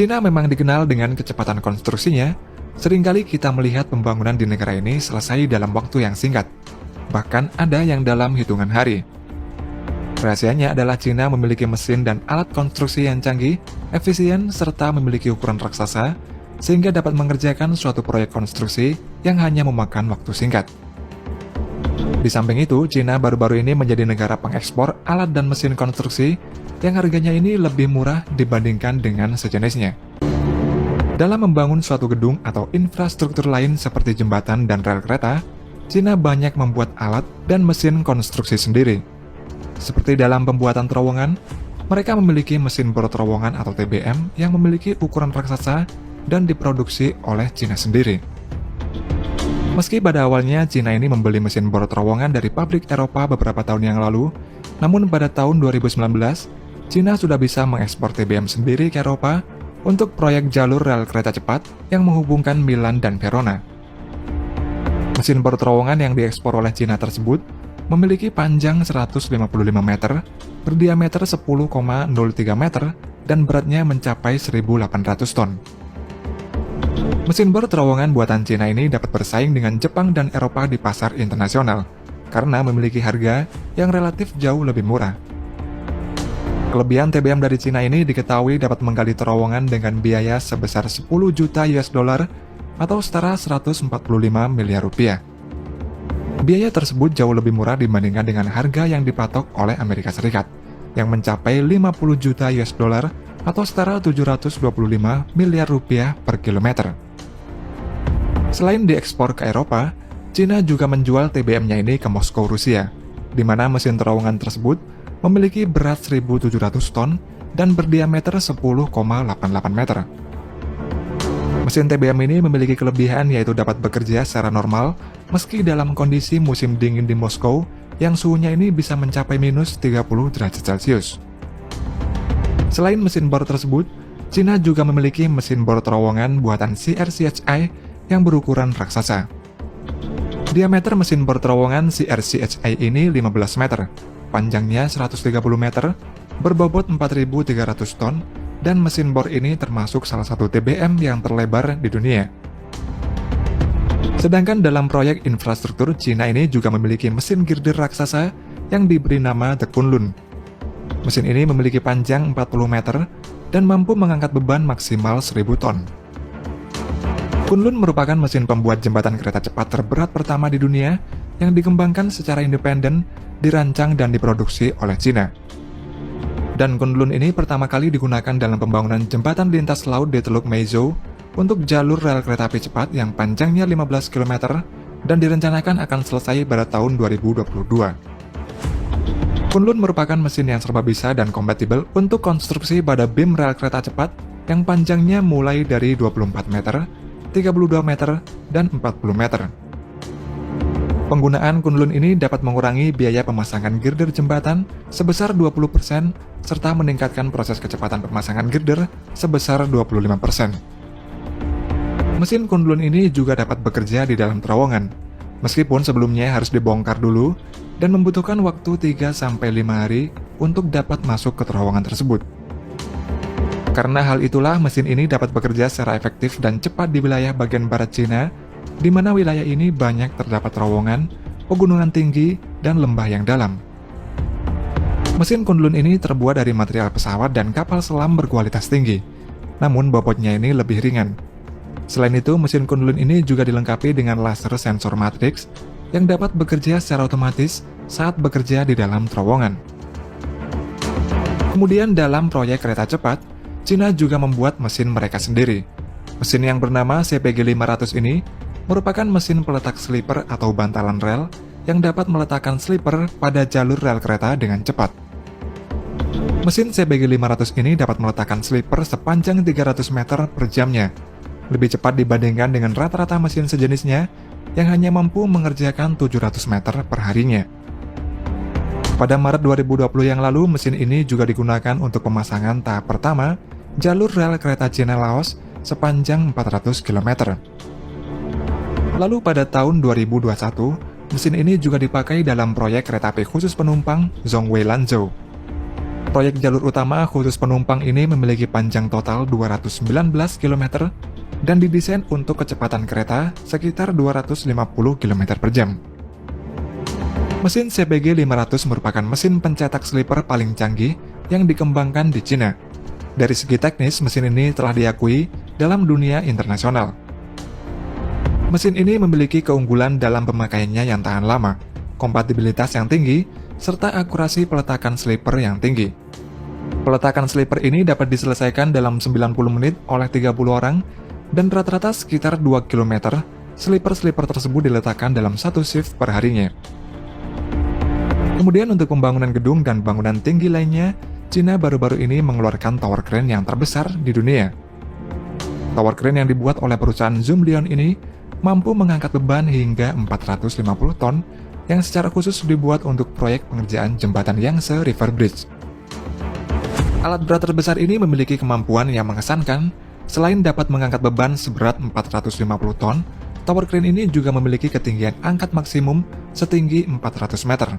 Cina memang dikenal dengan kecepatan konstruksinya. Seringkali kita melihat pembangunan di negara ini selesai dalam waktu yang singkat. Bahkan ada yang dalam hitungan hari. Rahasianya adalah Cina memiliki mesin dan alat konstruksi yang canggih, efisien, serta memiliki ukuran raksasa, sehingga dapat mengerjakan suatu proyek konstruksi yang hanya memakan waktu singkat. Di samping itu, Cina baru-baru ini menjadi negara pengekspor alat dan mesin konstruksi yang harganya ini lebih murah dibandingkan dengan sejenisnya. Dalam membangun suatu gedung atau infrastruktur lain seperti jembatan dan rel kereta, Cina banyak membuat alat dan mesin konstruksi sendiri. Seperti dalam pembuatan terowongan, mereka memiliki mesin bor terowongan atau TBM yang memiliki ukuran raksasa dan diproduksi oleh Cina sendiri. Meski pada awalnya Cina ini membeli mesin bor terowongan dari pabrik Eropa beberapa tahun yang lalu, namun pada tahun 2019, Cina sudah bisa mengekspor TBM sendiri ke Eropa untuk proyek jalur rel kereta cepat yang menghubungkan Milan dan Verona. Mesin bor terowongan yang diekspor oleh Cina tersebut memiliki panjang 155 meter, berdiameter 10,03 meter, dan beratnya mencapai 1.800 ton. Mesin bor terowongan buatan Cina ini dapat bersaing dengan Jepang dan Eropa di pasar internasional, karena memiliki harga yang relatif jauh lebih murah. Kelebihan TBM dari Cina ini diketahui dapat menggali terowongan dengan biaya sebesar 10 juta US dollar atau setara 145 miliar rupiah. Biaya tersebut jauh lebih murah dibandingkan dengan harga yang dipatok oleh Amerika Serikat, yang mencapai 50 juta US dollar atau setara 725 miliar rupiah per kilometer. Selain diekspor ke Eropa, Cina juga menjual TBM-nya ini ke Moskow, Rusia, di mana mesin terowongan tersebut memiliki berat 1.700 ton dan berdiameter 10,88 meter. Mesin TBM ini memiliki kelebihan yaitu dapat bekerja secara normal meski dalam kondisi musim dingin di Moskow yang suhunya ini bisa mencapai minus 30 derajat Celcius. Selain mesin bor tersebut, Cina juga memiliki mesin bor terowongan buatan CRCHI yang berukuran raksasa. Diameter mesin bor terowongan CRCHI ini 15 meter, panjangnya 130 meter, berbobot 4.300 ton, dan mesin bor ini termasuk salah satu TBM yang terlebar di dunia. Sedangkan dalam proyek infrastruktur, Cina ini juga memiliki mesin girder raksasa yang diberi nama The Kunlun. Mesin ini memiliki panjang 40 meter dan mampu mengangkat beban maksimal 1.000 ton. Kunlun merupakan mesin pembuat jembatan kereta cepat terberat pertama di dunia yang dikembangkan secara independen, dirancang dan diproduksi oleh Cina. Dan Kunlun ini pertama kali digunakan dalam pembangunan jembatan lintas laut di Teluk Meizhou untuk jalur rel kereta api cepat yang panjangnya 15 km dan direncanakan akan selesai pada tahun 2022. Kunlun merupakan mesin yang serba bisa dan kompatibel untuk konstruksi pada bim rel kereta cepat yang panjangnya mulai dari 24 meter, 32 meter, dan 40 meter. Penggunaan Kunlun ini dapat mengurangi biaya pemasangan girder jembatan sebesar 20% serta meningkatkan proses kecepatan pemasangan girder sebesar 25%. Mesin Kunlun ini juga dapat bekerja di dalam terowongan, meskipun sebelumnya harus dibongkar dulu dan membutuhkan waktu 3-5 hari untuk dapat masuk ke terowongan tersebut. Karena hal itulah mesin ini dapat bekerja secara efektif dan cepat di wilayah bagian barat Cina, di mana wilayah ini banyak terdapat terowongan, pegunungan tinggi, dan lembah yang dalam. Mesin Kunlun ini terbuat dari material pesawat dan kapal selam berkualitas tinggi, namun bobotnya ini lebih ringan. Selain itu, mesin Kunlun ini juga dilengkapi dengan laser sensor matriks yang dapat bekerja secara otomatis saat bekerja di dalam terowongan. Kemudian dalam proyek kereta cepat, Cina juga membuat mesin mereka sendiri. Mesin yang bernama CPG 500 ini merupakan mesin peletak sleeper atau bantalan rel yang dapat meletakkan sleeper pada jalur rel kereta dengan cepat. Mesin CPG 500 ini dapat meletakkan sleeper sepanjang 300 meter per jamnya, lebih cepat dibandingkan dengan rata-rata mesin sejenisnya yang hanya mampu mengerjakan 700 meter per harinya. Pada Maret 2020 yang lalu, mesin ini juga digunakan untuk pemasangan tahap pertama jalur rel kereta Cina-Laos sepanjang 400 km. Lalu pada tahun 2021, mesin ini juga dipakai dalam proyek kereta api khusus penumpang Zhongwei Lanzhou. Proyek jalur utama khusus penumpang ini memiliki panjang total 219 km dan didesain untuk kecepatan kereta sekitar 250 km per jam. Mesin CBG 500 merupakan mesin pencetak sleeper paling canggih yang dikembangkan di Cina. Dari segi teknis, mesin ini telah diakui dalam dunia internasional. Mesin ini memiliki keunggulan dalam pemakaiannya yang tahan lama, kompatibilitas yang tinggi, serta akurasi peletakan sleeper yang tinggi. Peletakan sleeper ini dapat diselesaikan dalam 90 menit oleh 30 orang, dan rata-rata sekitar 2 km, sleeper-sleeper tersebut diletakkan dalam satu shift per harinya. Kemudian untuk pembangunan gedung dan bangunan tinggi lainnya, Cina baru-baru ini mengeluarkan tower crane yang terbesar di dunia. Tower crane yang dibuat oleh perusahaan Zoomlion ini mampu mengangkat beban hingga 450 ton yang secara khusus dibuat untuk proyek pengerjaan jembatan Yangtze River Bridge. Alat berat terbesar ini memiliki kemampuan yang mengesankan. Selain dapat mengangkat beban seberat 450 ton, tower crane ini juga memiliki ketinggian angkat maksimum setinggi 400 meter.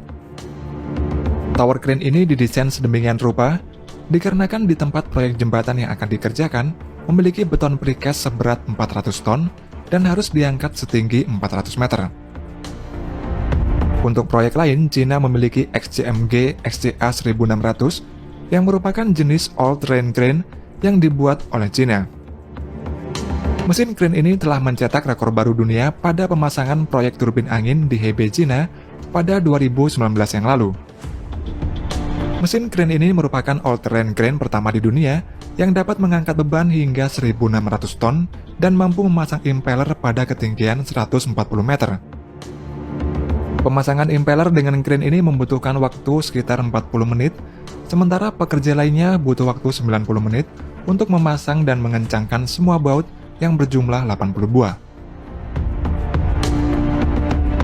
Tower crane ini didesain sedemikian rupa dikarenakan di tempat proyek jembatan yang akan dikerjakan memiliki beton precast seberat 400 ton dan harus diangkat setinggi 400 meter. Untuk proyek lain, Cina memiliki XCMG XCA 1600 yang merupakan jenis all-terrain crane yang dibuat oleh Cina. Mesin crane ini telah mencetak rekor baru dunia pada pemasangan proyek turbin angin di Hebei, Cina pada 2019 yang lalu. Mesin crane ini merupakan all-terrain crane pertama di dunia yang dapat mengangkat beban hingga 1.600 ton dan mampu memasang impeller pada ketinggian 140 meter. Pemasangan impeller dengan crane ini membutuhkan waktu sekitar 40 menit, sementara pekerja lainnya butuh waktu 90 menit untuk memasang dan mengencangkan semua baut yang berjumlah 80 buah.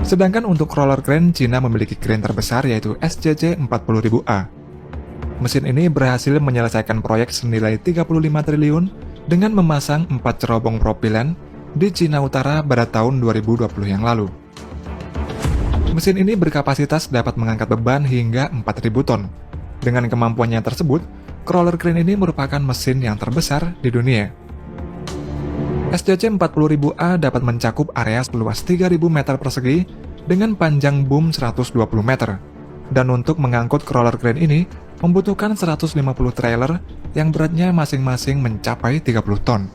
Sedangkan untuk roller crane, Cina memiliki crane terbesar yaitu SCC 40000A. Mesin ini berhasil menyelesaikan proyek senilai 35 triliun dengan memasang 4 cerobong propilen di Cina Utara pada tahun 2020 yang lalu. Mesin ini berkapasitas dapat mengangkat beban hingga 4.000 ton. Dengan kemampuannya tersebut, crawler crane ini merupakan mesin yang terbesar di dunia. SCC 40000A dapat mencakup area seluas 3.000 meter persegi dengan panjang boom 120 meter. Dan untuk mengangkut crawler crane ini, membutuhkan 150 trailer yang beratnya masing-masing mencapai 30 ton.